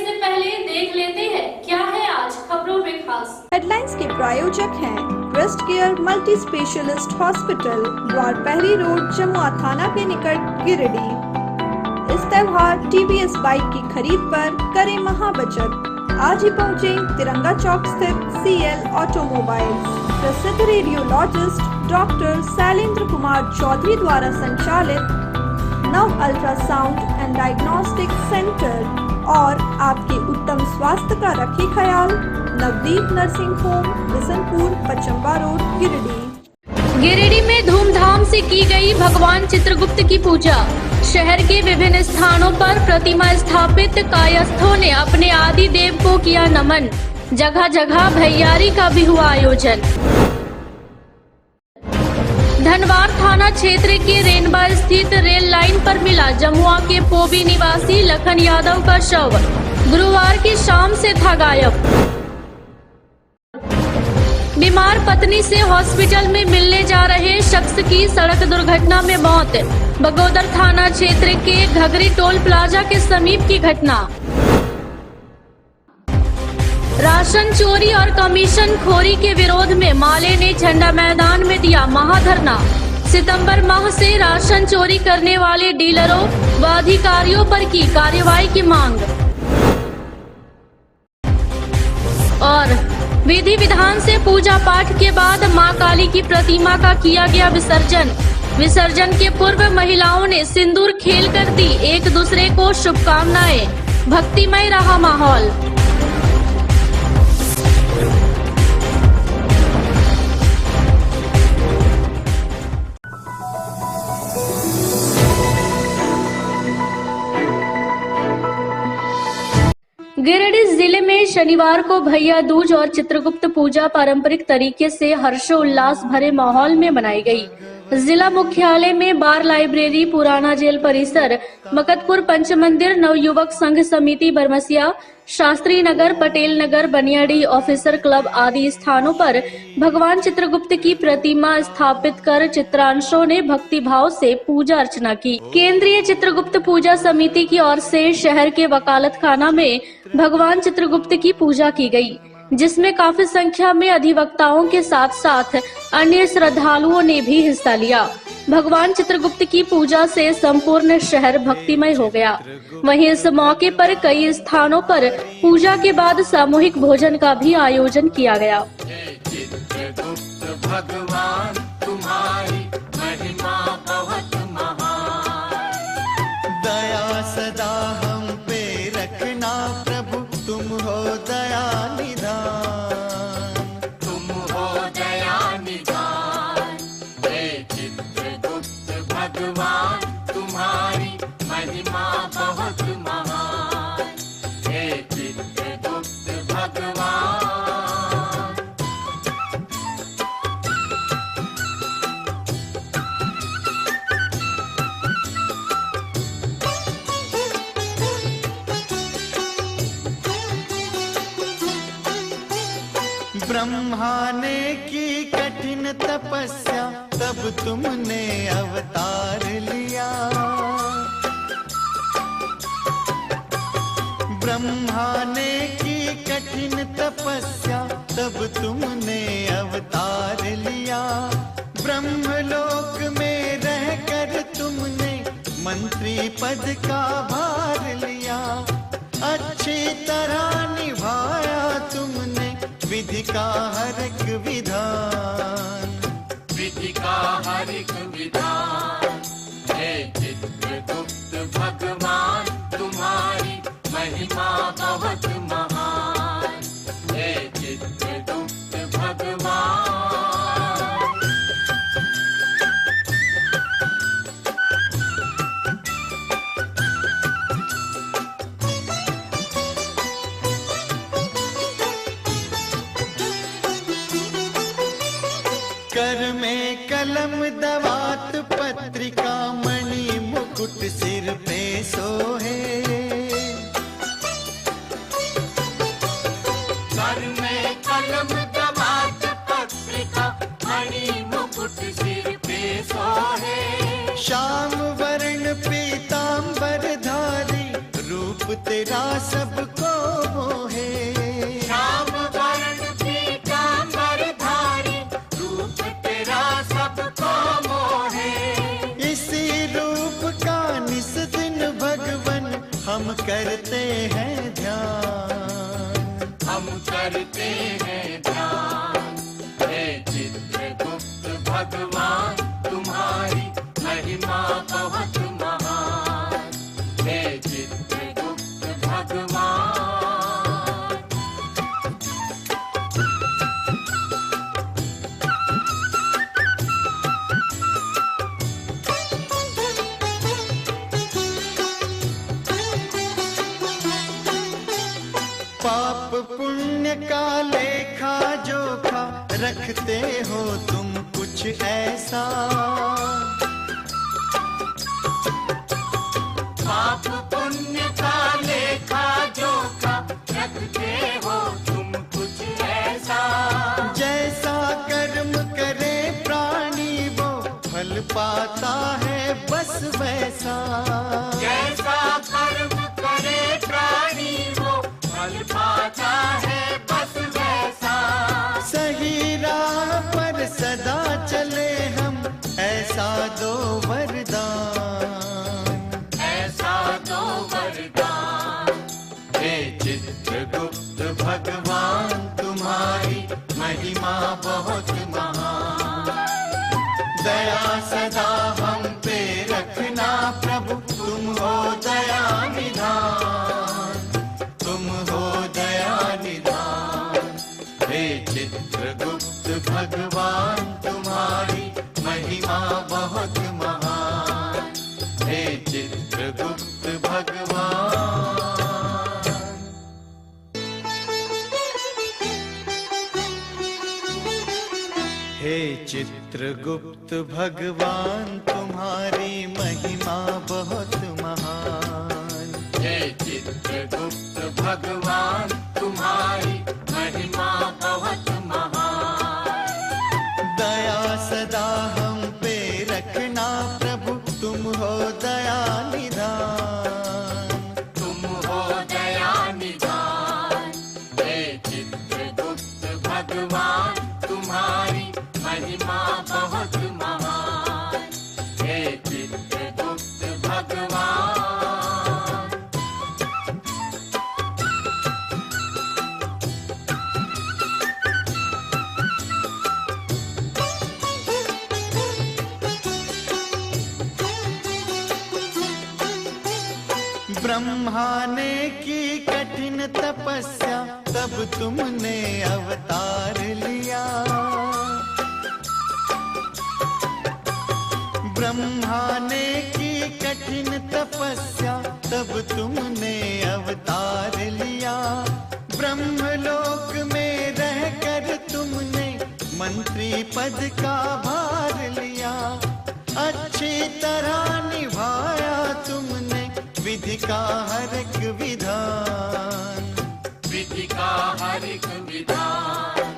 से पहले देख लेते हैं क्या है आज खबरों में खास। हेडलाइंस के प्रायोजक हैं Quest Care multi specialist hospital, Dwarpahari road, Jamua थाना के निकट, गिरिडीह। इस त्योहार टीवीएस बाइक की खरीद पर करें महाबचत। आज ही पहुँचे तिरंगा चौक स्थित CL ऑटोमोबाइल्स। प्रसिद्ध रेडियोलॉजिस्ट डॉक्टर शैलेंद्र कुमार चौधरी द्वारा संचालित नव अल्ट्रासाउंड एंड डायग्नोस्टिक सेंटर और आपके उत्तम स्वास्थ्य का रखे ख्याल। Navdeep nursing home, Bishanpur, Pachamba road, Giridih. Giridih में धूमधाम से की गई भगवान चित्रगुप्त की पूजा। शहर के विभिन्न स्थानों पर प्रतिमा स्थापित कायस्थों ने अपने आदि देव को किया नमन। जगह जगह भैयारी का भी हुआ आयोजन। धनवार थाना क्षेत्र के रेनबा स्थित रेल लाइन पर मिला जमुआ के पोबी निवासी लखन यादव का शव। गुरुवार की शाम से था गायब। बीमार पत्नी से हॉस्पिटल में मिलने जा रहे शख्स की सड़क दुर्घटना में मौत। बगोदर थाना क्षेत्र के घगरी टोल प्लाजा के समीप की घटना। राशन चोरी और कमीशन खोरी के विरोध में माले ने झंडा मैदान में दिया महाधरना। सितंबर माह से राशन चोरी करने वाले डीलरों व अधिकारियों पर की कार्रवाई की मांग। और विधि विधान से पूजा पाठ के बाद मां काली की प्रतिमा का किया गया विसर्जन। विसर्जन के पूर्व महिलाओं ने सिंदूर खेल कर दी एक दूसरे को शुभकामनाएं। भक्तिमय रहा माहौल। गिरिडीह जिले में शनिवार को भैया दूज और चित्रगुप्त पूजा पारंपरिक तरीके से हर्षोल्लास भरे माहौल में मनाई गई। जिला मुख्यालय में बार लाइब्रेरी, पुराना जेल परिसर, मकतपुर पंचमंदिर, नवयुवक संघ समिति बरमसिया, शास्त्री नगर, पटेल नगर, बनियाडी ऑफिसर क्लब आदि स्थानों पर भगवान चित्रगुप्त की प्रतिमा स्थापित कर चित्रांशों ने भक्ति भाव से पूजा अर्चना की। केंद्रीय चित्रगुप्त पूजा समिति की ओर से शहर के वकालत खाना में भगवान चित्रगुप्त की पूजा की गई, जिसमें काफी संख्या में अधिवक्ताओं के साथ साथ अन्य श्रद्धालुओं ने भी हिस्सा लिया। भगवान चित्रगुप्त की पूजा से संपूर्ण शहर भक्तिमय हो गया। वहीं इस मौके पर कई स्थानों पर पूजा के बाद सामूहिक भोजन का भी आयोजन किया गया। भगवान तुम्हारी महिमा बहुत महान, दया सदा हम पे रखना प्रभु, तुम हो दया निधान, तुम हो दया निधान। हे चित्रगुप्त भगवान तुम्हारी महिमा बहुत महान, हे चित्रगुप्त भगवान। ब्रह्मा ने की कठिन तपस्या, तब तुमने अवतार लिया। ब्रह्मा ने की कठिन तपस्या, तब तुमने अवतार लिया। ब्रह्मलोक में रहकर तुमने मंत्री पद का भार लिया। अच्छी तरह निभाया तुमने विधि का हर एक विधान, विधि का हर एक विधान। हे चित्रगुप्त भगवान तुम्हारी महिमा बहुत महान, हे चित्रगुप्त भगवान। कर में कलम दवात पत्रिका, मणि मुकुट सिर पे सोहे। कर में कलम दवात पत्रिका, मणि मुकुट सिर पे सोहे। श्याम वर्ण पीतांबर धारी, रूप ते तेरा सबको मोहे। श्याम वर्ण पीतांबर धारी, रूप तेरा सबको मोहे। इसी रूप का निस दिन भगवन हम करते हैं ध्यान, हम करते हैं ध्यान। हे चित्रगुप्त भगवान तुम्हारी महिमा बहुत महान। हे चित्रगुप्त भगवान। पाप पुण्य का लेखा जोखा रखते हो तुम कुछ ऐसा। पाप पुण्य का लेखा जोखा रखते हो तुम कुछ ऐसा। जैसा कर्म करे प्राणी वो फल पाता है बस वैसा। जैसा कर्म करे प्राणी वो फल पाता है बस वैसा। सही राह पर सदा चले हम ऐसा दो वरदान, ऐसा दो वरदान। हे चित्रगुप्त भगवान तुम्हारी महिमा बहुत महान। दया सदा हम पे रखना प्रभु तुम हो दया निधान, तुम हो दया निधान। हे चित्रगुप्त भगवान तुम्हारी महिमा बहुत महान। हे चित्रगुप्त भगवान। हे चित्रगुप्त भगवान तुम्हारी महिमा बहुत महान। हे चित्रगुप्त भगवान तुम्हारी महिमा बहुत महान। दया सदा हम पे रखना प्रभु तुम हो दया निधान, तुम हो दया निधान। हे चित्रगुप्त भगवान तुम्हारी महिमा बहुत महान। हे चित्रगुप्त भगवान। ब्रह्मा ने की कठिन तपस्या तब तुमने अवतार लिया। ब्रह्मा ने की कठिन तपस्या तब तुमने अवतार लिया। ब्रह्मलोक में रहकर तुमने मंत्री पद का भार लिया। अच्छी तरह निभाया तुमने विधि का हर एक विधान, विधि का हर एक विधान।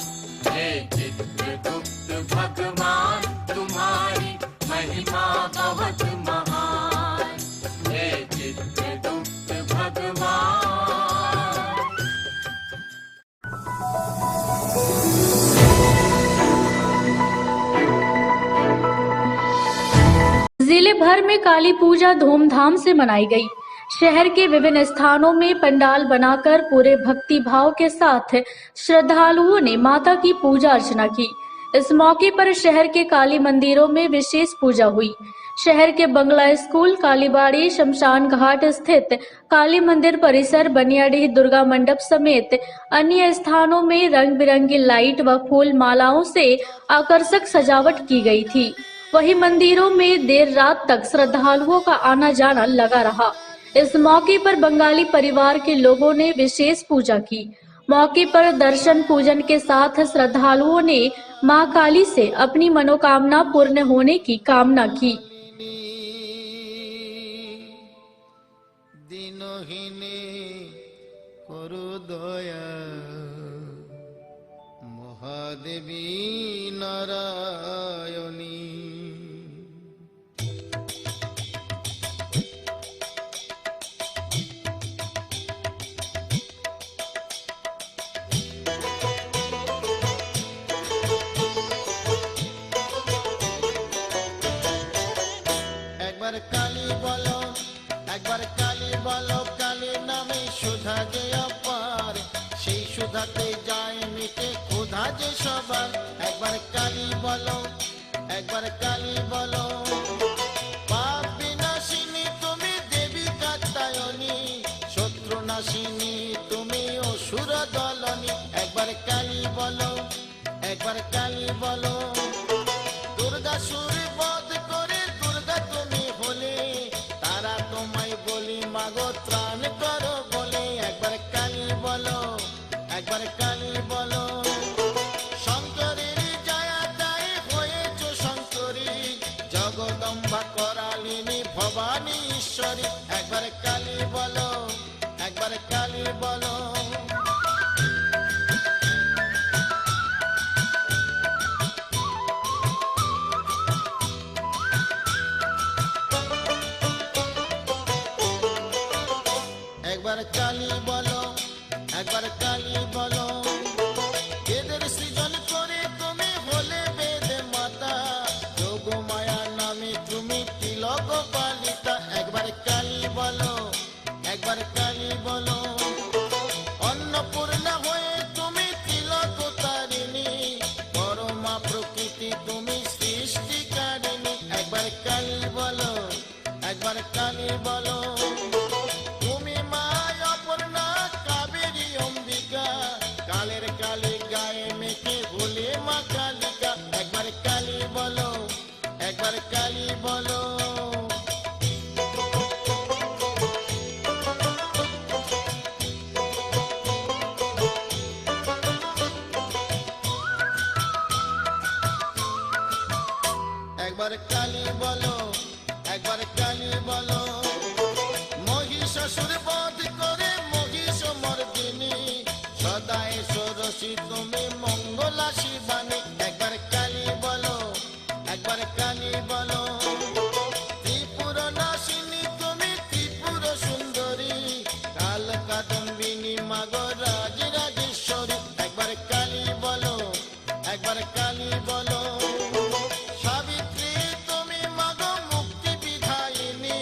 हे चित्रगुप्त भगवान तुम्हारी महिमा बहुत महान। हे चित्रगुप्त भगवान। जिले भर में काली पूजा धूमधाम से मनाई गई। शहर के विभिन्न स्थानों में पंडाल बनाकर पूरे भक्ति भाव के साथ श्रद्धालुओं ने माता की पूजा अर्चना की। इस मौके पर शहर के काली मंदिरों में विशेष पूजा हुई। शहर के बंगला स्कूल, कालीबाड़ी, शमशान घाट स्थित काली मंदिर परिसर, बनियाडीह दुर्गा मंडप समेत अन्य स्थानों में रंग बिरंगी लाइट व फूल मालाओं से आकर्षक सजावट की गई थी। वहीं मंदिरों में देर रात तक श्रद्धालुओं का आना जाना लगा रहा। इस मौके पर बंगाली परिवार के लोगों ने विशेष पूजा की। मौके पर दर्शन पूजन के साथ श्रद्धालुओं ने मां काली से अपनी मनोकामना पूर्ण होने की कामना की। दिनहीने करु दया महादेवी नारायणी। সুধাতে যায় মিটে ক্ষুধা যে সবার। একবার কালী বলো, একবার কালী বলো। পাপ বিনাশিনী তুমি দেবী কাত্যায়নী, শত্রু নাশিনী তুমি অসুর দলনী। একবার কালী বলো, একবার কালী বলো। দুর্গাসুর বধ করে দুর্গা তুমি হলে, তারা তোমায় বলি মাগো ত্রাণ করো বলে। একবার কালী বলো, একবার কালী বলো। শঙ্করের জয়া তাই হয়েছ শঙ্করী, জগদম্বা করালিনী ভবানী ঈশ্বরী। একবার কালী বলো, একবার কালী বলো। একবার কালী বলো, একবার কালী বলো। বেদের সৃজন করে তুমি হলে বেদ মাতা, যোগ মায়া নামে তুমি তিলক পালিতা। একবার কালী বলো, একবার কালী বলো। অন্নপূর্ণা হয়ে তুমি তিলক তারিণী, পরমা প্রকৃতি তুমি সৃষ্টিকারিণী। একবার কালী বলো, একবার কালী বলো। তুমি মা অপর্ণা কাবেরী অম্বিকা, কালের কালে গায়ে মেখে হলে মা কালিকা। একবার কালী বলো, একবার কালী বলো। একবার কালী বলো, একবার কালী বলো। মহিষাসুর বধ করে মহিষ মর্দিনী, সদায় ষোড়শী তুমি মঙ্গলা শিবানী। একবার কালী বলো, একবার কালী বলো। ত্রিপুর নাশিনী তুমি ত্রিপুর সুন্দরী, কাল কাদম্বিনী মাগো রাজ রাজেশ্বরী। একবার কালী বলো, একবার কালী বলো। সাবিত্রী তুমি মাগো মুক্তি বিধায়িনী,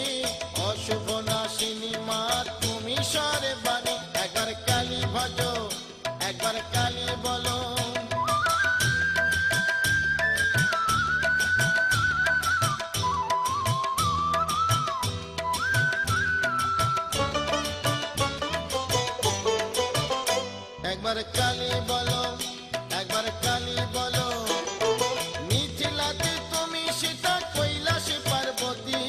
অশুভ নাশিনী মা তুমি সর্বাণী। একবার কালী ভজো, একবার কালী বলো। একবার কালী বলো, একবার কালী বলো। মিথিলাতে তুমি সীতা কৈলাসে পার্বতী,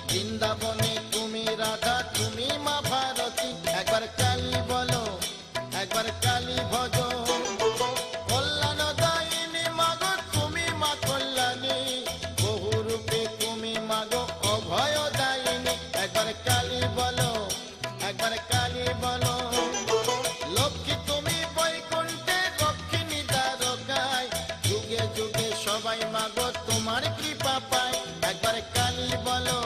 বৃন্দাবনে তুমি রাধা তুমি মা ভারতী। একবার কালী বলো, একবার কালী ভজো। কল্যাণদায়িনী মাগো তুমি মা কল্যাণী, বহুরূপে তুমি মাগো অভয়দায়িনী। একবার কালী বলো, একবার কালী বলো। লক্ষ্মী তুমি বৈকুণ্ঠে দক্ষিণী দ্বারকায়, যুগে যুগে সবাই মাগো তোমার কৃপা পায়। একবার কালী বলো,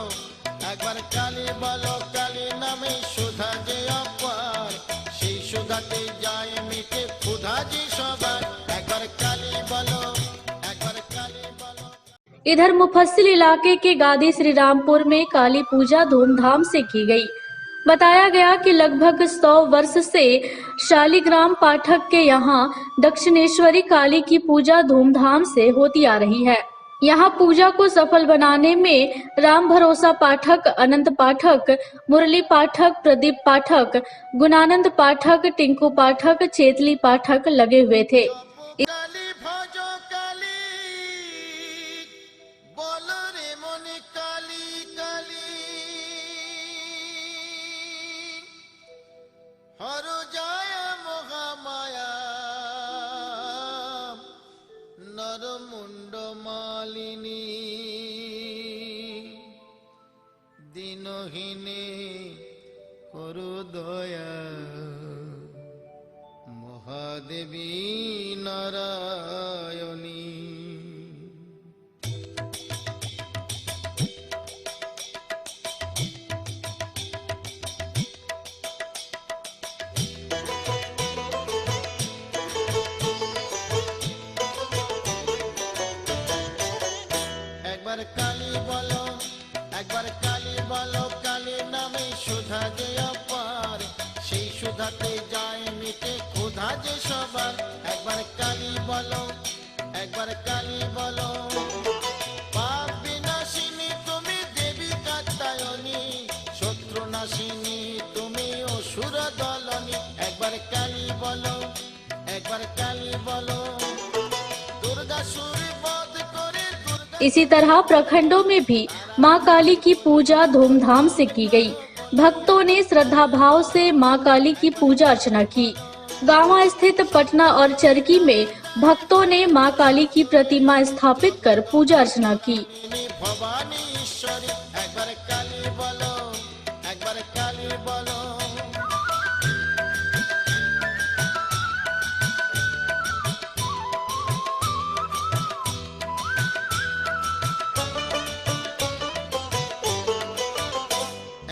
একবার কালী বলো। কালী নামে সুধা যে অপার, সেই সুধাতে যায় মিটে ক্ষুধা যে সবার। একবার কালী বলো, একবার কালী বলো। इधर मुफस्सिल इलाके के गादी श्री रामपुर में काली पूजा धूमधाम से की गई। बताया गया कि लगभग 100 वर्ष से शालिग्राम पाठक के यहाँ दक्षिणेश्वरी काली की पूजा धूमधाम से होती आ रही है। यहाँ पूजा को सफल बनाने में राम भरोसा पाठक, अनंत पाठक, मुरली पाठक, प्रदीप पाठक, गुणानंद पाठक, टिंकू पाठक, चेतली पाठक लगे हुए थे। কালী ভজো কালী, বলো রে মনে কালী কালী। হর জয় মহামায়া, নরমুণ্ড মালিনী। দিনহীনে করো দয়া, মহাদেবী নারায়ণী। একবার কালী বলো, একবার কালী বলো। কালী নামে সুধা যে অপার, সেই সুধাতে যায় মিটে ক্ষুধা সাজে সবার একবার কালী বলো একবার কালী বলো পাপ বিনাশিনী তুমি দেবী কাত্যায়নী শত্রু নাশিনী তুমি অসুর দলনী একবার কালী বলো একবার কালী বলো দুর্গা সুর বধ করে দুর্गा इसी तरह प्रखंडों में भी मां काली की पूजा धूमधाम से की गई। भक्तों ने श्रद्धा भाव से मां काली की पूजा अर्चना की। गांवा स्थित पटना और चरकी में भक्तों ने मां काली की प्रतिमा स्थापित कर पूजा अर्चना की। भवानी ईश्वरी একবার কালী বলো একবার কালী বলো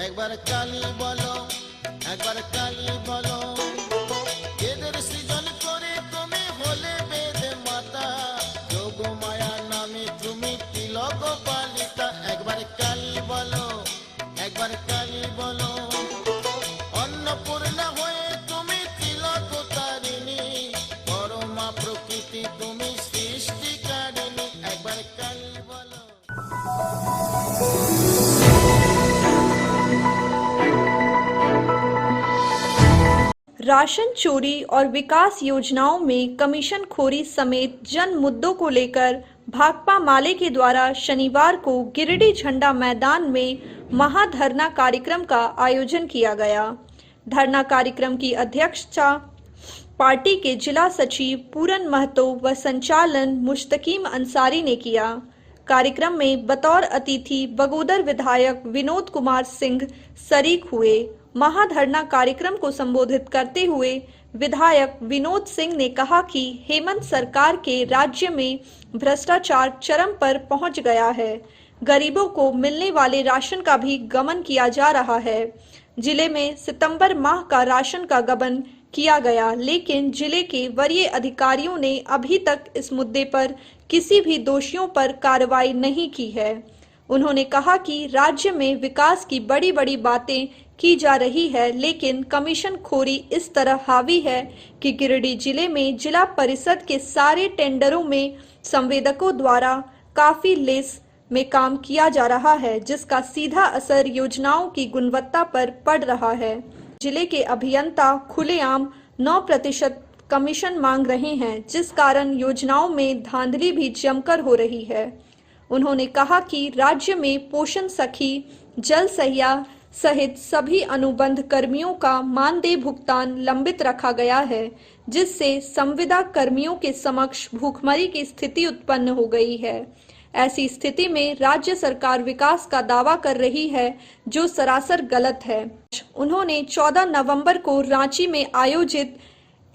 একবার কালী বলো একবার কালী বলো এদের সৃজন করে তুমি হলে বেদ মাতা যোগ মায়া নামে তুমি তিলক পালিতা একবার কালী বলো একবার কালী বলো অন্নপূর্ণা হয়ে তুমি তিলক তারিণী পরমা প্রকৃতি তুমি সৃষ্টিকারিণী একবার কালী বলো राशन चोरी और विकास योजनाओं में कमीशन खोरी समेत जन मुद्दों को लेकर भाकपा माले के द्वारा शनिवार को गिरिडीह झंडा मैदान में महाधरना कार्यक्रम का आयोजन किया गया। धरना कार्यक्रम की अध्यक्षता पार्टी के जिला सचिव पूरन महतो व संचालन मुश्तकीम अंसारी ने किया। कार्यक्रम में बतौर अतिथि बगोदर विधायक विनोद कुमार सिंह शरीक हुए। महाधरना कार्यक्रम को संबोधित करते हुए विधायक विनोद सिंह ने कहा कि हेमंत सरकार के राज्य में भ्रष्टाचार चरम पर पहुंच गया है। गरीबों को मिलने वाले राशन का भी गबन किया जा रहा है। जिले में सितंबर माह का राशन का गबन किया गया, लेकिन जिले के वरीय अधिकारियों ने अभी तक इस मुद्दे पर किसी भी दोषियों पर कार्रवाई नहीं की है। उन्होंने कहा कि राज्य में विकास की बड़ी बड़ी बातें की जा रही है, लेकिन कमीशन खोरी इस तरह हावी है कि गिरिडीह जिले में जिला परिषद के सारे टेंडरों में संवेदकों द्वारा काफी लेस में काम किया जा रहा है, जिसका सीधा असर योजनाओं की गुणवत्ता पर पड़ रहा है। जिले के अभियंता खुलेआम 9% कमीशन मांग रहे हैं, जिस कारण योजनाओं में धांधली भी जमकर हो रही है। उन्होंने कहा कि राज्य में पोषण सखी, जल सहिया सहित सभी अनुबंध कर्मियों का मानदेय भुगतान लंबित रखा गया है, जिससे संविदा कर्मियों के समक्ष भूखमरी की स्थिति उत्पन्न हो गई है। ऐसी स्थिति में राज्य सरकार विकास का दावा कर रही है, जो सरासर गलत है। उन्होंने 14 नवंबर को रांची में आयोजित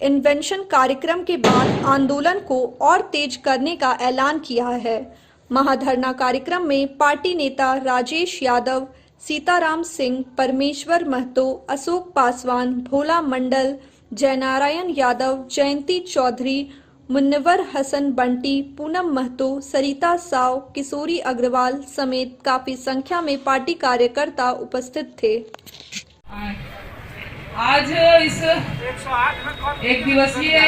इन्वेंशन कार्यक्रम के बाद आंदोलन को और तेज करने का ऐलान किया है। महाधरना कार्यक्रम में पार्टी नेता राजेश यादव, सीताराम सिंह, परमेश्वर महतो, अशोक पासवान, भोला मंडल, जयनारायण यादव, जयंती चौधरी, मुन्नवर हसन बंटी, पूनम महतो, सरिता साव, किशोरी अग्रवाल समेत काफी संख्या में पार्टी कार्यकर्ता उपस्थित थे। आज इस एक दिवसीय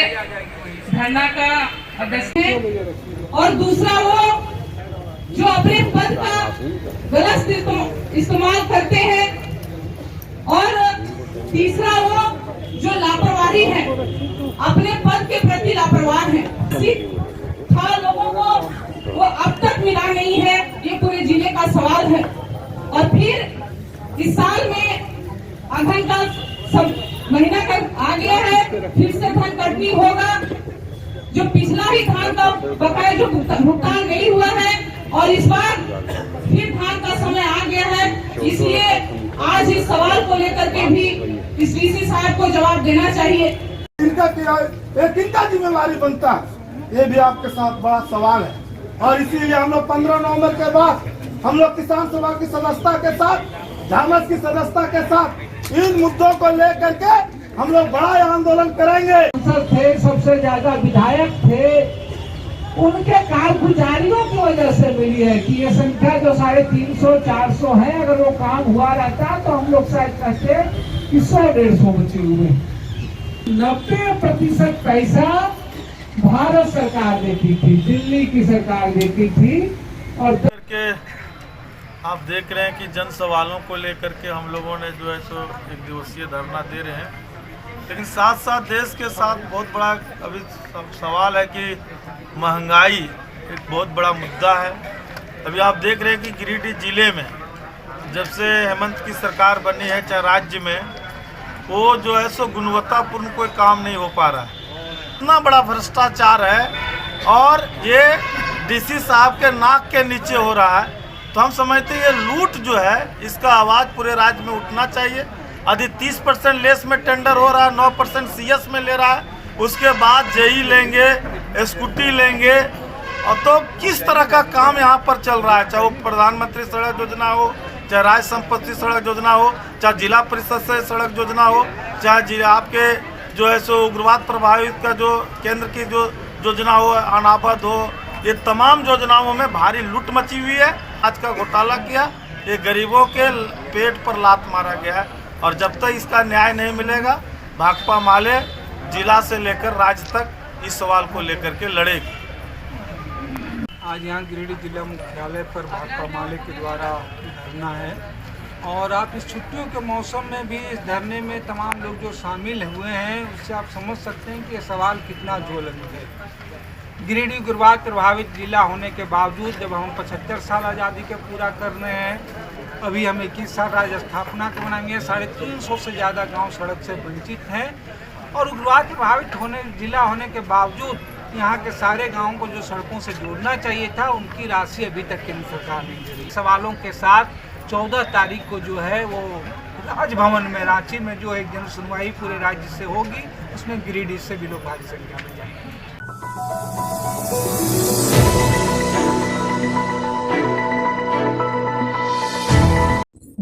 धरना का अध्यक्ष है और दूसरा वो जो अपने पद का गलत इस्तेमाल करते हैं और तीसरा वो जो लापरवाही है, अपने पद के प्रति लापरवाह है। था लोगों को वो अब तक मिला नहीं है, ये पूरे जिले का सवाल है। और फिर इस साल में अगन का महीना का आ गया है, फिर से धन कटनी होगा। जो पिछला ही धान का बकाया जो भुगतान नहीं हुआ है और इस बार फिर धान का समय आ गया है, इसलिए आज इस सवाल को लेकर के भी इस डीसी साहब को जवाब देना चाहिए। किनका जिम्मेवारी बनता है, ये भी आपके साथ बड़ा सवाल है। और इसीलिए हम लोग 15 नवंबर के बाद हम लोग किसान सभा की सदस्यता के साथ, झामस की सदस्यता के साथ इन मुद्दों को लेकर के हम लोग बड़ा आंदोलन करेंगे। थे सबसे ज्यादा विधायक थे, उनके कारगुजारियों की वजह से मिली है कि ये संख्या जो 350-400 है, अगर वो काम हुआ रहता तो हम लोग शायद कहते कि 100-150 बचे हुए। 90% 50% पैसा भारत सरकार देती थी, दिल्ली की सरकार देती थी। और करके आप देख रहे हैं कि जन सवालों को लेकर के हम लोगों ने जो है सो एक दिवसीय धरना दे रहे हैं, लेकिन साथ साथ देश के साथ बहुत बड़ा अभी सवाल है कि महंगाई एक बहुत बड़ा मुद्दा है। अभी आप देख रहे हैं कि गिरिडीह जिले में जब से हेमंत की सरकार बनी है, चाहे राज्य में, वो जो है सो गुणवत्तापूर्ण कोई काम नहीं हो पा रहा है। इतना बड़ा भ्रष्टाचार है और ये डीसी साहब के नाक के नीचे हो रहा है। तो हम समझते हैं ये लूट जो है, इसका आवाज़ पूरे राज्य में उठना चाहिए। यदि 30% लेस में टेंडर हो रहा है, 9% सीएस में ले रहा है, उसके बाद जेई लेंगे, स्कूटी लेंगे, और तो किस तरह का काम यहाँ पर चल रहा है, चाहे वो प्रधानमंत्री सड़क योजना हो, चाहे राज्य संपत्ति सड़क योजना हो, चाहे जिला परिषद से सड़क योजना हो, चाहे आपके जो है सो उग्रवाद प्रभावित का जो केंद्र की जो योजना हो, अनाबद हो, ये तमाम योजनाओं में भारी लूट मची हुई है। आज का घोटाला किया, ये गरीबों के पेट पर लात मारा गया है, और जब तक इसका न्याय नहीं मिलेगा, भाकपा माले जिला से लेकर राज्य तक इस सवाल को लेकर के लड़ेगी। आज यहाँ गिरिडीह जिला मुख्यालय पर भाकपा माले के द्वारा धरना है, और आप इस छुट्टियों के मौसम में भी इस धरने में तमाम लोग जो शामिल हुए हैं, उससे आप समझ सकते हैं कि ये सवाल कितना ज्वलंत है। गिरिडीह उग्रवाद प्रभावित जिला होने के बावजूद जब हम 75 साल आज़ादी के पूरा कर रहे हैं, अभी हम 21 साल राज्य स्थापना के बनाएंगे, 350 से ज़्यादा गांव सड़क से वंचित हैं, और उग्रवाद प्रभावित जिला होने के बावजूद यहाँ के सारे गांवों को जो सड़कों से जोड़ना चाहिए था, उनकी राशि अभी तक केंद्र सरकार नहीं दे रही। सवालों के साथ 14 तारीख को जो है वो राजभवन में, रांची में जो एक जन सुनवाई पूरे राज्य से होगी, उसमें गिरिडीह से भी लोग भारी संख्या में जाएंगे।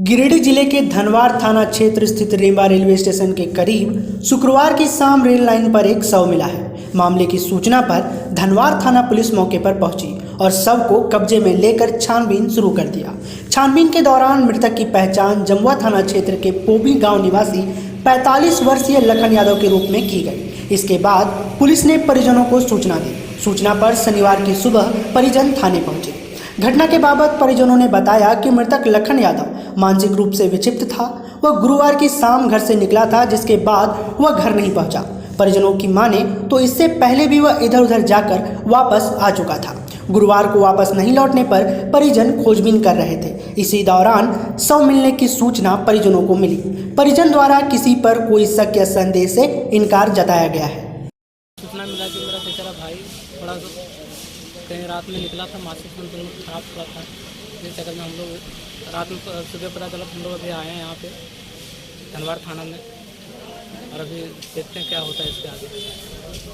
गिरिडीह जिले के धनवार थाना क्षेत्र स्थित रीवा रेलवे स्टेशन के करीब शुक्रवार की शाम रेल लाइन पर एक शव मिला है। मामले की सूचना पर धनवार थाना पुलिस मौके पर पहुंची और शव को कब्जे में लेकर छानबीन शुरू कर दिया। छानबीन के दौरान मृतक की पहचान जमुआ थाना क्षेत्र के पोबी गांव निवासी 45 वर्षीय लखन यादव के रूप में की गई। इसके बाद पुलिस ने परिजनों को सूचना दी। सूचना पर शनिवार की सुबह परिजन थाने पहुंचे। घटना के बाबत परिजनों ने बताया कि मृतक लखन यादव मानसिक रूप से विक्षिप्त था। वह गुरुवार की शाम घर से निकला था, जिसके बाद वह घर नहीं पहुंचा। परिजनों की माने तो इससे पहले भी वह इधर उधर जाकर वापस आ चुका था। गुरुवार को वापस नहीं लौटने पर परिजन खोजबीन कर रहे थे। इसी दौरान शव मिलने की सूचना परिजनों को मिली। परिजन द्वारा किसी पर कोई शक या संदेह से इनकार जताया गया है। सूचना मिला कि मेरा बेचारा भाई थोड़ा कहीं रात में निकला था, मानसिक संतुलन खराब हुआ था। इस चक्कर में हम लोग रात में सुबह पता चला, हम लोग अभी आए हैं यहाँ पे धनवार थाना में, और अभी देखते हैं क्या होता है इसके आगे।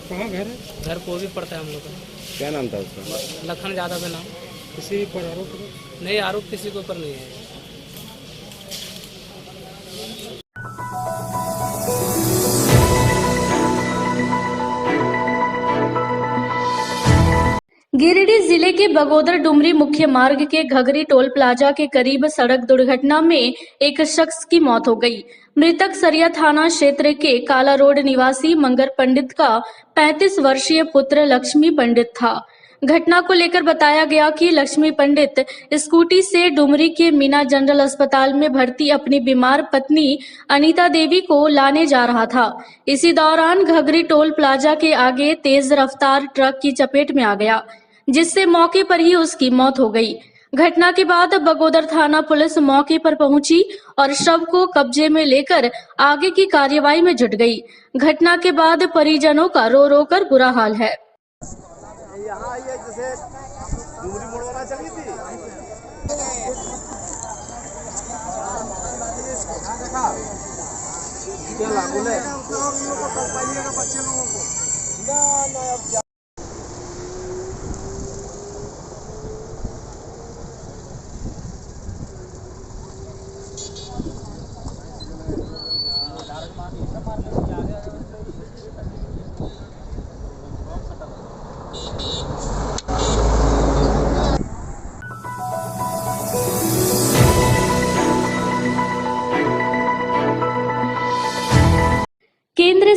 कहाँ घर है? घर को भी पड़ता है हम लोग का। क्या नाम था उसका? लखन यादव है नाम। किसी पर आरोप नहीं, आरोप किसी के ऊपर नहीं है। गिरिडीह जिले के बगोदर डुमरी मुख्य मार्ग के घगरी टोल प्लाजा के करीब सड़क दुर्घटना में एक शख्स की मौत हो गई। मृतक सरिया थाना क्षेत्र के काला रोड निवासी मंगर पंडित का 35 वर्षीय पुत्र लक्ष्मी पंडित था। घटना को लेकर बताया गया कि लक्ष्मी पंडित स्कूटी से डुमरी के मीना जनरल अस्पताल में भर्ती अपनी बीमार पत्नी अनीता देवी को लाने जा रहा था। इसी दौरान घगरी टोल प्लाजा के आगे तेज रफ्तार ट्रक की चपेट में आ गया, जिससे मौके पर ही उसकी मौत हो गई। घटना के बाद बगोदर थाना पुलिस मौके पर पहुंची और शव को कब्जे में लेकर आगे की कार्रवाई में जुट गई। घटना के बाद परिजनों का रो रो कर बुरा हाल है। यहाँ ये जैसे डुमरी मोड़वाना चली थी, क्या लागू है बच्चे लोगों को।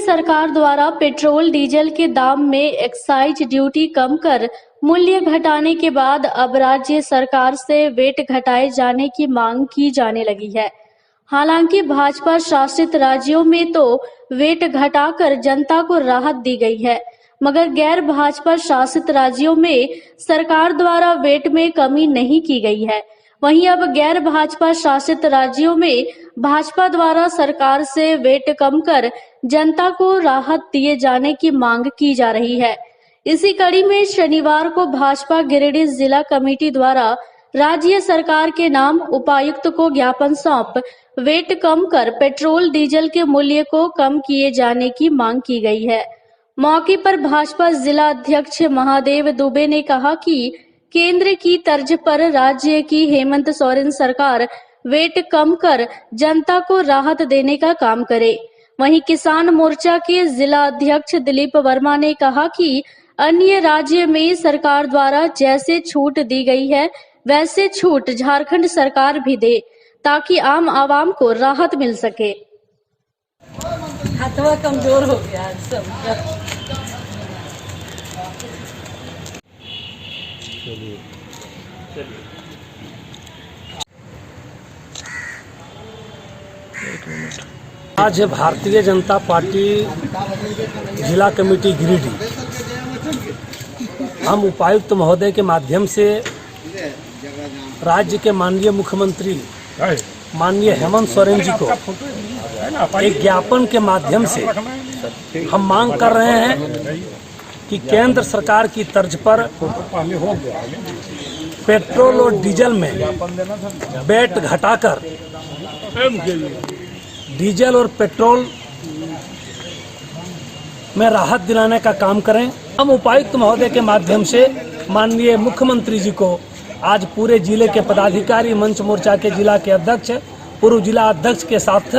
सरकार द्वारा पेट्रोल डीजल के दाम में एक्साइज ड्यूटी कम कर मूल्य घटाने के बाद अब राज्य सरकार से वेट घटाए जाने की मांग की जाने लगी है। हालांकि भाजपा शासित राज्यों में तो वेट घटाकर जनता को राहत दी गई है, मगर गैर भाजपा शासित राज्यों में सरकार द्वारा वेट में कमी नहीं की गई है। वहीं अब गैर भाजपा शासित राज्यों में भाजपा द्वारा सरकार से वेट कम कर जनता को राहत दिए जाने की मांग की जा रही है। इसी कड़ी में शनिवार को भाजपा गिरिडीह जिला कमेटी द्वारा राज्य सरकार के नाम उपायुक्त को ज्ञापन सौंप वेट कम कर पेट्रोल डीजल के मूल्य को कम किए जाने की मांग की गई है। मौके पर भाजपा जिला अध्यक्ष महादेव दुबे ने कहा कि केंद्र की तर्ज पर राज्य की हेमंत सोरेन सरकार वेट कम कर जनता को राहत देने का काम करे। वहीं किसान मोर्चा के जिला अध्यक्ष दिलीप वर्मा ने कहा कि अन्य राज्य में सरकार द्वारा जैसे छूट दी गई है वैसे छूट झारखंड सरकार भी दे ताकि आम आवाम को राहत मिल सके। हाथवा कमजोर हो गया सब। आज भारतीय जनता पार्टी जिला कमेटी गिरिडीह हम उपायुक्त महोदय के माध्यम से राज्य के माननीय मुख्यमंत्री माननीय हेमंत सोरेन जी को एक ज्ञापन के माध्यम से हम मांग कर रहे हैं कि केंद्र सरकार की तर्ज पर पेट्रोल और डीजल में वैट घटाकर डीजल और पेट्रोल में राहत दिलाने का काम करें। हम उपायुक्त महोदय के माध्यम से माननीय मुख्यमंत्री जी को आज पूरे जिले के पदाधिकारी मंच मोर्चा के जिला के अध्यक्ष पूर्व जिला अध्यक्ष के साथ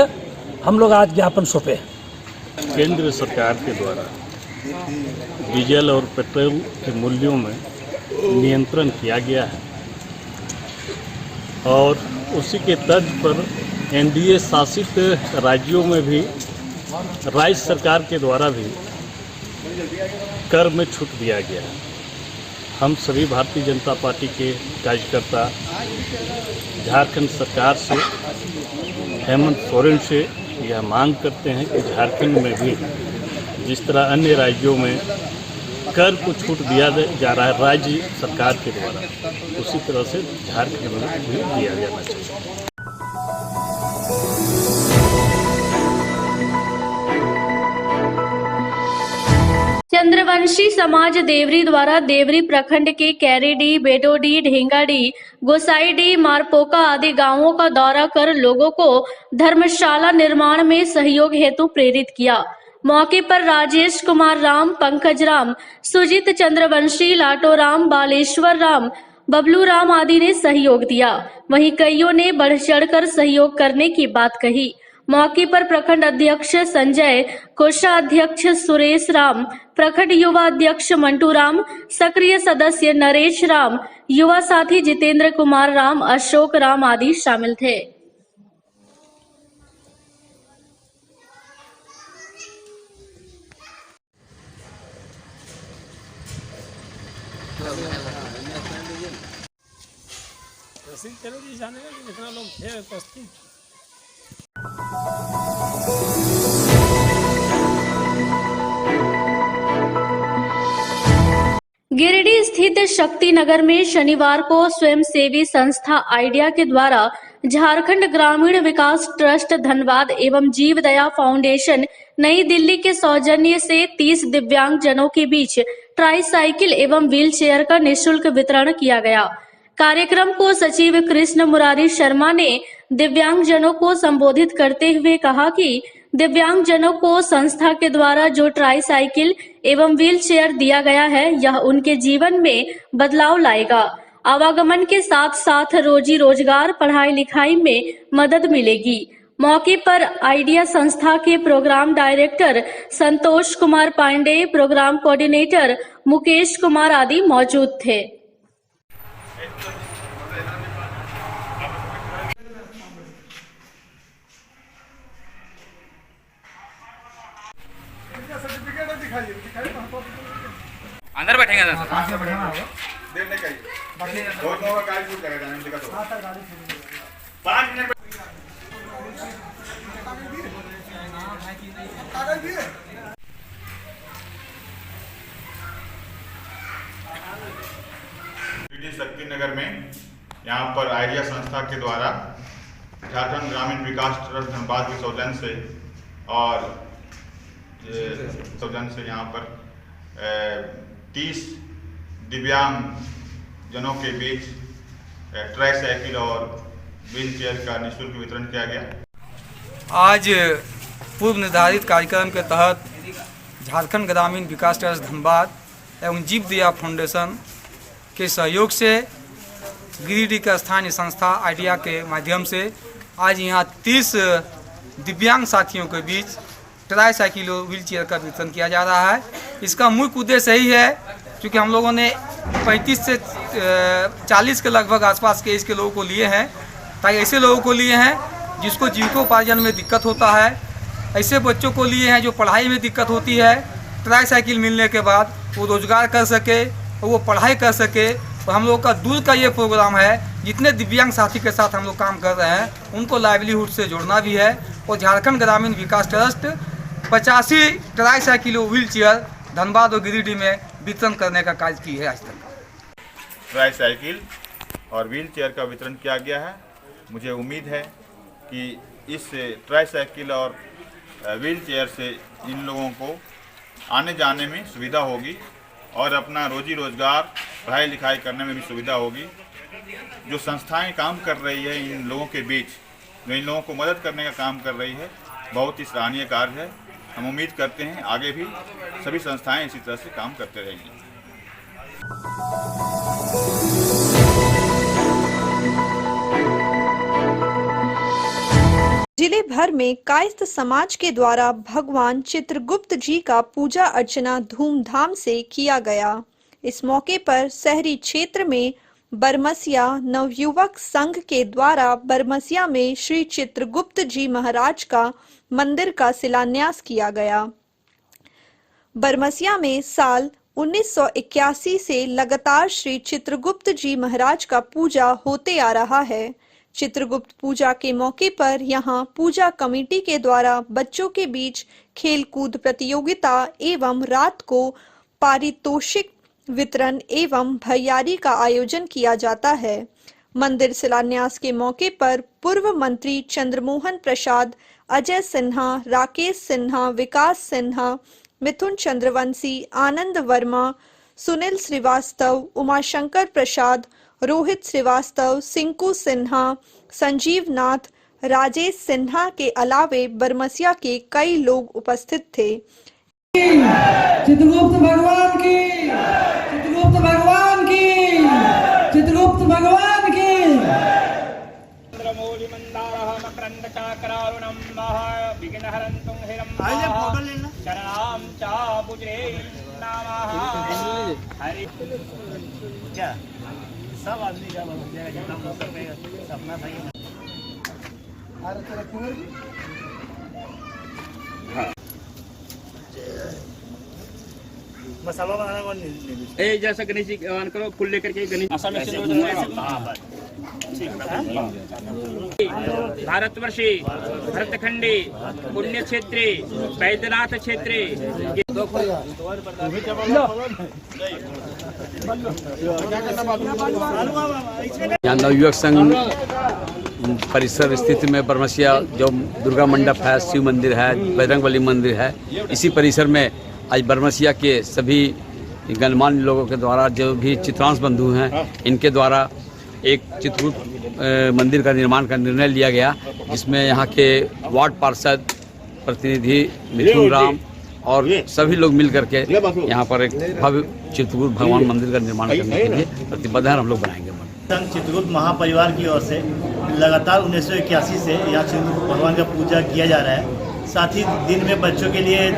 हम लोग आज ज्ञापन सौंपे हैं। केंद्र सरकार के द्वारा डीजल और पेट्रोल के मूल्यों में नियंत्रण किया गया है और उसी के तर्ज पर एनडीए शासित राज्यों में भी राज्य सरकार के द्वारा भी कर में छूट दिया गया है। हम सभी भारतीय जनता पार्टी के कार्यकर्ता झारखंड सरकार से हेमंत सोरेन से यह मांग करते हैं कि झारखंड में भी जिस तरह अन्य राज्यों में कर को छूट दिया जा रहा है राज्य सरकार के द्वारा, उसी तरह से झारखंड में भी दिया जाना चाहिए। चंद्रवंशी समाज देवरी द्वारा देवरी प्रखंड के कैरेडी, बेटोडी, ढेंगाडी, गोसाईडी, मारपोका आदि गांवों का दौरा कर लोगों को धर्मशाला निर्माण में सहयोग हेतु प्रेरित किया। मौके पर राजेश कुमार राम, पंकज राम, सुजीत चंद्रवंशी, लाटो राम, बालेश्वर राम, बबलू राम आदि ने सहयोग दिया। वहीं कईयों ने बढ़ चढ़कर सहयोग करने की बात कही। मौके पर प्रखंड अध्यक्ष संजय, कोषाध्यक्ष सुरेश राम, प्रखंड युवा अध्यक्ष मंटू राम, सक्रिय सदस्य नरेश राम, युवा साथी जितेंद्र कुमार राम, अशोक राम आदि शामिल थे। गिरिडीह स्थित शक्ति नगर में शनिवार को स्वयंसेवी संस्था आइडिया के द्वारा झारखंड ग्रामीण विकास ट्रस्ट धनबाद एवं जीव दया फाउंडेशन नई दिल्ली के सौजन्य से 30 दिव्यांग जनों के बीच ट्राईसाइकिल एवं व्हील चेयर का निःशुल्क वितरण किया गया। कार्यक्रम को सचिव कृष्ण मुरारी शर्मा ने दिव्यांग जनों को संबोधित करते हुए कहा कि दिव्यांग जनों को संस्था के द्वारा जो ट्राईसाइकिल एवं व्हील चेयर दिया गया है यह उनके जीवन में बदलाव लाएगा। आवागमन के साथ साथ रोजी रोजगार, पढ़ाई लिखाई में मदद मिलेगी। मौके पर आइडिया संस्था के programme director Santosh Kumar Pandey, programme coordinator Mukesh Kumar आदि मौजूद थे। अंदर बैठेंगे सर। शक्ति नगर में यहाँ पर आइडिया संस्था के द्वारा झारखंड ग्रामीण विकास ट्रस्ट धनबाद के सौजन्य से और यहाँ पर 30 दिव्यांग जनों के बीच ट्राई साइकिल और व्हील चेयर का निःशुल्क वितरण किया गया। आज पूर्व निर्धारित कार्यक्रम के तहत झारखंड ग्रामीण विकास ट्रस्ट धनबाद एवं जीव दया फाउंडेशन के सहयोग से गिरिडीह का स्थानीय संस्था आइडिया के माध्यम से आज यहाँ 30 दिव्यांग साथियों के बीच ट्राई साइकिल और व्हील चेयर का वितरण किया जा रहा है। इसका मुख्य उद्देश्य यही है क्योंकि हम लोगों ने 35 से 40 के लगभग आसपास के एज के लोगों को लिए हैं, ताकि ऐसे लोगों को लिए हैं जिसको जीविकोपार्जन में दिक्कत होता है, ऐसे बच्चों को लिए हैं जो पढ़ाई में दिक्कत होती है, ट्राई साइकिल मिलने के बाद वो रोजगार कर सके और वो पढ़ाई कर सके। तो हम लोग का दूर का ये प्रोग्राम है, जितने दिव्यांग साथी के साथ हम लोग काम कर रहे हैं उनको लाइवलीहुड से जोड़ना भी है। और झारखंड ग्रामीण विकास ट्रस्ट 85 ट्राई साइकिल और व्हील चेयर धनबाद और गिरिडीह में वितरण करने का कार्य की है। आज तक ट्राई साइकिल और व्हील चेयर का वितरण किया गया है। मुझे उम्मीद है कि इस ट्राई साइकिल और व्हील चेयर से इन लोगों को आने जाने में सुविधा होगी और अपना रोजी रोजगार पढ़ाई लिखाई करने में भी सुविधा होगी। जो संस्थाएं काम कर रही है इन लोगों के बीच, जो इन लोगों को मदद करने का काम कर रही है, बहुत ही सराहनीय कार्य है। हम उम्मीद करते हैं आगे भी सभी संस्थाएं इसी तरह से काम करते रहेंगी। जिले भर में कायस्थ समाज के द्वारा भगवान चित्रगुप्त जी का पूजा अर्चना धूमधाम से किया गया। इस मौके पर शहरी क्षेत्र में बरमसिया नवयुवक संघ के द्वारा बरमसिया में श्री चित्रगुप्त जी महाराज का मंदिर का शिलान्यास किया गया। बरमसिया में साल 1981 से लगातार श्री चित्रगुप्त जी महाराज का पूजा होते आ रहा है। चित्रगुप्त पूजा के मौके पर यहां पूजा कमेटी के द्वारा बच्चों के बीच खेलकूद प्रतियोगिता एवं रात को पारितोषिक वितरण एवं भैयारी का आयोजन किया जाता है। मंदिर शिलान्यास के मौके पर पूर्व मंत्री चंद्रमोहन प्रसाद, अजय सिन्हा, राकेश सिन्हा, विकास सिन्हा, मिथुन चंद्रवंशी, आनंद वर्मा, सुनील श्रीवास्तव, उमाशंकर प्रसाद, रोहित श्रीवास्तव, सिंकू सिन्हा, संजीव नाथ, राजेश सिन्हा के अलावे बरमसिया के कई लोग उपस्थित थे। चित्रगुप्त भगवान की, चित्रगुप्त भगवान की, चित्रगुप्त भगवान की। चंद्रमौलि मंदारः मकरंदकाकरारुणं महा विघ्नहरन्तुं हिरण्यं शरणां चाबुजे नमः। हरि क्या सब आदमी का बन जाएगा, जितना हो सके अपना सही है। मसाला बनाना कौन नहीं जैसा गणेश जी करो फूल लेकर के गणेश भारतवर्षे भरतखंडे पुण्य क्षेत्रे बैद्यनाथ क्षेत्रे यहाँ नवयुवक संघ परिसर स्थित में बरमसिया जो दुर्गा मंडप है, शिव मंदिर है, बजरंगबली मंदिर है, इसी परिसर में आज बरमसिया के सभी गणमान्य लोगों के द्वारा जो भी चित्रांश बंधु हैं इनके द्वारा एक चित्रगुप्त मंदिर का निर्माण का निर्णय लिया गया, जिसमें यहाँ के वार्ड पार्षद प्रतिनिधि मिथुन राम और सभी लोग मिल करके यहाँ पर एक भव्य चित्रगुप्त भगवान मंदिर का निर्माण करने के लिए प्रतिबद्ध है। हम लोग बनाएंगे। संघ चित्रगुप्त महापरिवार की ओर से लगातार 1981 से यहाँ चित्रगुप्त भगवान का पूजा किया जा रहा है। साथ ही दिन में बच्चों के लिए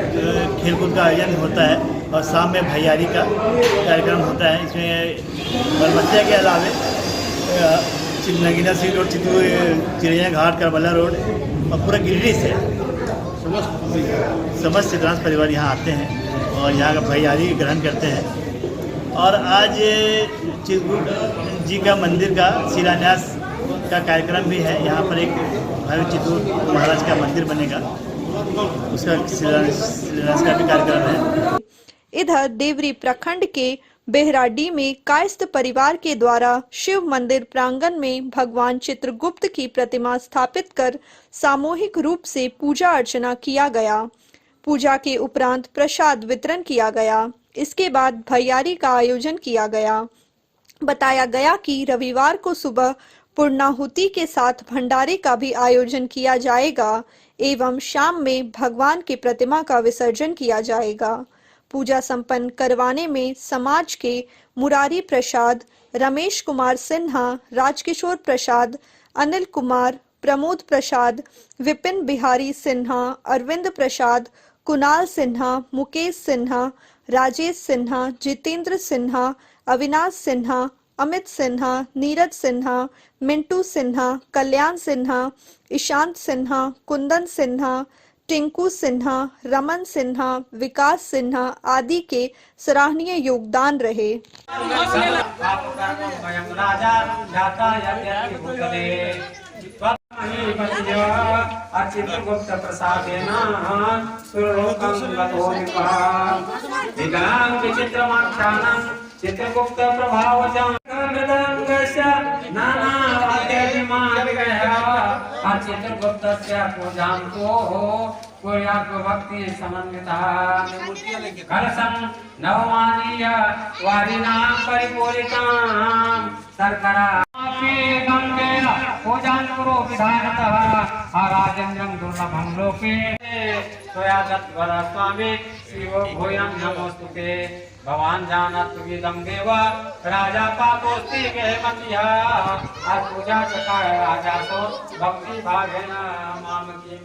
खेलकूद का आयोजन होता है और शाम में भैयारी का कार्यक्रम होता है। इसमें बरमसिया के अलावे नगीना सिंह रोड, चिड़िया घाट, करबला रोड और पूरा गिरिडीह से समस्त चित्रांश परिवार यहाँ आते हैं और यहाँ का भैयारी ग्रहण करते हैं। और आज चित्रकूट जी का मंदिर का शिलान्यास का कार्यक्रम भी है। यहाँ पर एक भव्य चित्रकूट महाराज का मंदिर बनेगा, उसका शिलान्यास का भी कार्यक्रम है। इधर देवरी प्रखंड के बेहराडी में कायस्थ परिवार के द्वारा शिव मंदिर प्रांगण में भगवान चित्रगुप्त की प्रतिमा स्थापित कर सामूहिक रूप से पूजा अर्चना किया गया। पूजा के उपरांत प्रसाद वितरण किया गया। इसके बाद भैयारी का आयोजन किया गया। बताया गया कि रविवार को सुबह पूर्णाहुति के साथ भंडारे का भी आयोजन किया जाएगा एवं शाम में भगवान की प्रतिमा का विसर्जन किया जाएगा। पूजा संपन्न करवाने में समाज के मुरारी प्रसाद, रमेश कुमार सिन्हा, राजकिशोर प्रसाद, अनिल कुमार, प्रमोद प्रसाद, विपिन बिहारी सिन्हा, अरविंद प्रसाद, कुणाल सिन्हा, मुकेश सिन्हा, राजेश सिन्हा, जितेंद्र सिन्हा, अविनाश सिन्हा, अमित सिन्हा, नीरज सिन्हा, मिंटू सिन्हा, कल्याण सिन्हा, ईशांत सिन्हा, कुंदन सिन्हा, टिंकू सिन्हा, रमन सिन्हा, विकास सिन्हा आदि के सराहनीय योगदान रहे। चित्रगुप्त प्रभावजान चित्रगुप्त भक्ति समन्विता कलशं नवमानीय वारिणां परिपूरितां शर्करा गंगे पूजां कुरु विधानतः राजेन्द्रं दुर्लभं लोके त्वया दत्तवरः स्वामी शिवो भूयं नमोस्तुते। भवान जानत विदं देव राजा पापोस्ति गेहमतिः आज पूजा चकार राजा सो भक्ति भावेन माम किम